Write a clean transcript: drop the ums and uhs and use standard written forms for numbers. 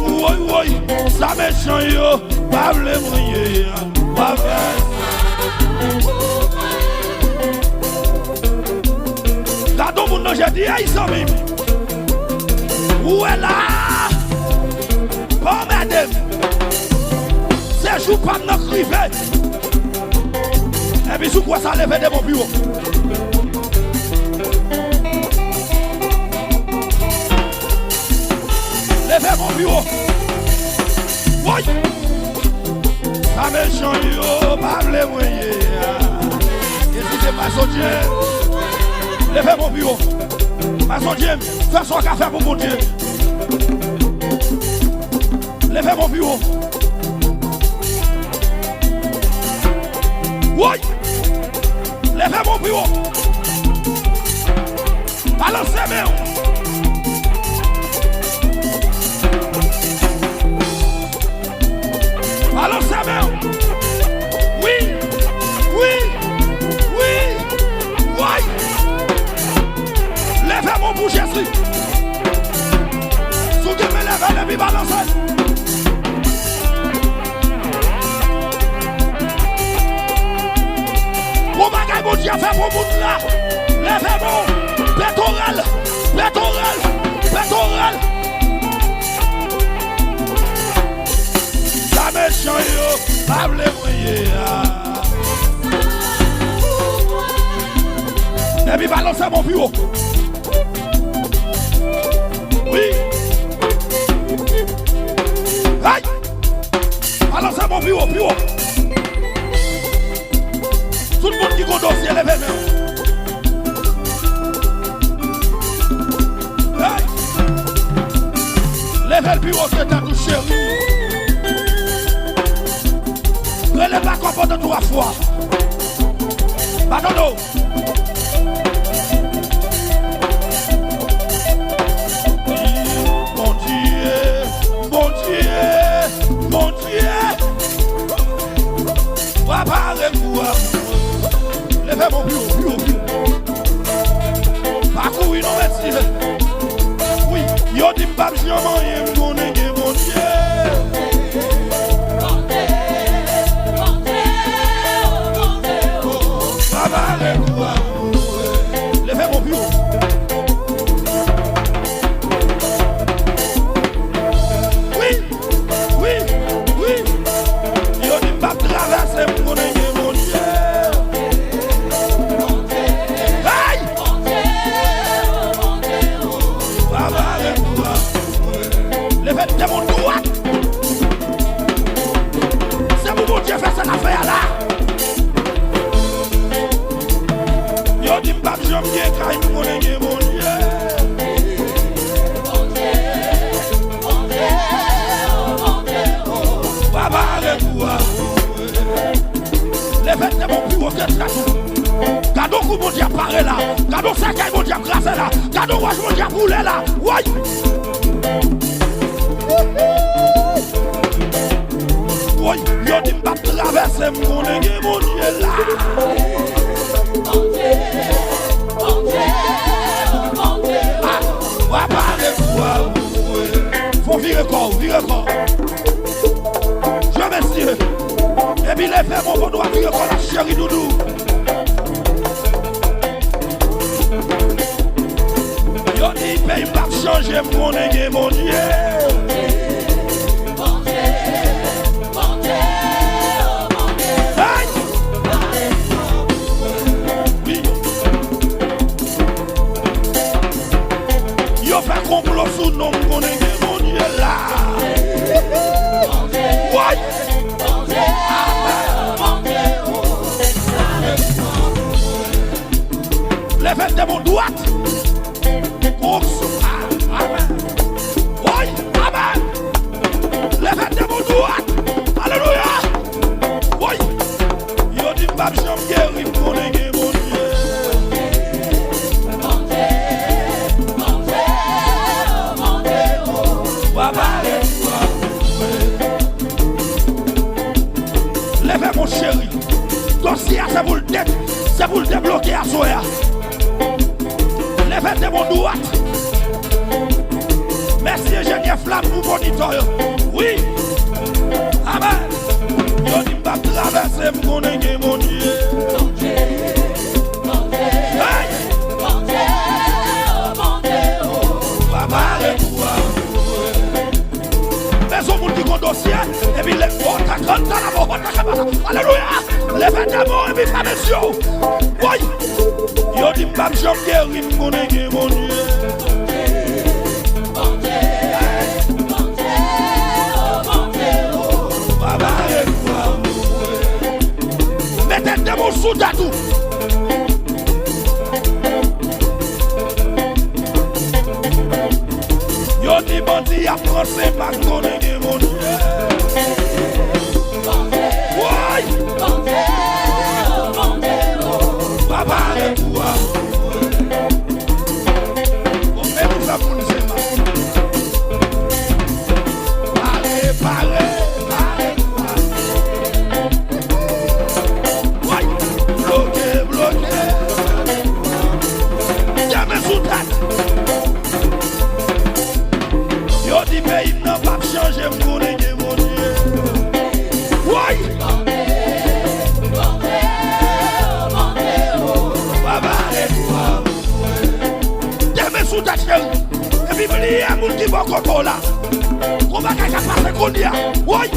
Oui, oui, ça méchant yo, pas le moyen, pas vrai. Gardons mon nom, j'ai dit, ils sont même. Où est là? Bon, madame, c'est jour pas de notre rivet. Et puis, sous quoi ça lève de mon bureau? Levez mon bureau. Oui. Ça méchant yo, pas le moyen. Et si c'est pas son Dieu, levez mon bureau. Pas son Dieu, fais son café pour mon Dieu. Levez mon bureau. Oui. Levez mon bureau. Balancez mes mains. Alors ça va. Oui, oui, oui, oui. Levez mon bouche ici. Sous que me lève et puis balancez. Mon bagage mon Dieu fait pour monde là. Levez mon pétrole, pétrole, pétrole. Ça méchant yo, pas le moyen. Et puis balancez mon bureau. Oui. Aïe. Balancez mon bureau, bureau. Tout le monde qui compte dossier, levez main. Aïe. Levez le bureau, c'est un tout chéri. Relève la compote de 3 fois. Pardon. Mon Dieu, mon Dieu, mon Dieu. Préparez-vous. Levez mon bureau, bureau. Parcourir, non merci. Oui, yo dit m'pas jamais mon Dieu. Levez mon bureau. Oui, oui, oui. Yo dit pas traverser mon Dieu. Aïe! Levez de mon droit. C'est pour mon Dieu faire cette affaire là. Yo dis pas que j'aime bien quand il mon Dieu, mon Dieu. Baba, lève-toi. Lève de mon bureau, qu'est-ce que tu Gardons que mon Dieu apparaît là. Gardons ça qu'il mon Dieu grâce là. Gardons que mon Dieu brûlé là. Oui. Oui, yo dis pas traverser mon Dieu, mon Dieu là. Faut virer corps, virer corps. Je m'estime. Et puis les femmes, on doit virer corps la chérie doudou. Yo dit, paye pas changer mon Dieu, mon Dieu. Fait complot sous nom mon Dieu là. Ouais. Levez de mon droite. Amen. Ouais. Amen. Levez de mon droite. Alléluia. Ouais. Yo dit pas j'aime guérir mon Dieu. Levez mon chéri. Dossier c'est pour le débloquer à soi. Levez de mon droite. Merci des flammes pour moniteur. Oui. Amen. Yo dis pas traverser mon Dieu, mon Dieu. Dossier, et puis les portes à grande dans la mort. Alléluia. Les vêtements et puis pas monsieur. Oui. Yo dit pas j'aime guérir mon Dieu, mon Dieu. Mettez des mots sous tatou. Yo dit bandi à français pas connaître mon Dieu. Ouais. Papa et toi. On met tout ça pour nous aimer. Parlez. Ouais. Bloqué. Jamais sous tête. Yo dit pays n'a pas changé mon Dieu, mon Dieu. Ouais. Sous ta chérie, et puis il y a un monde qui va encore là. On va passer qu'on y a. Oui.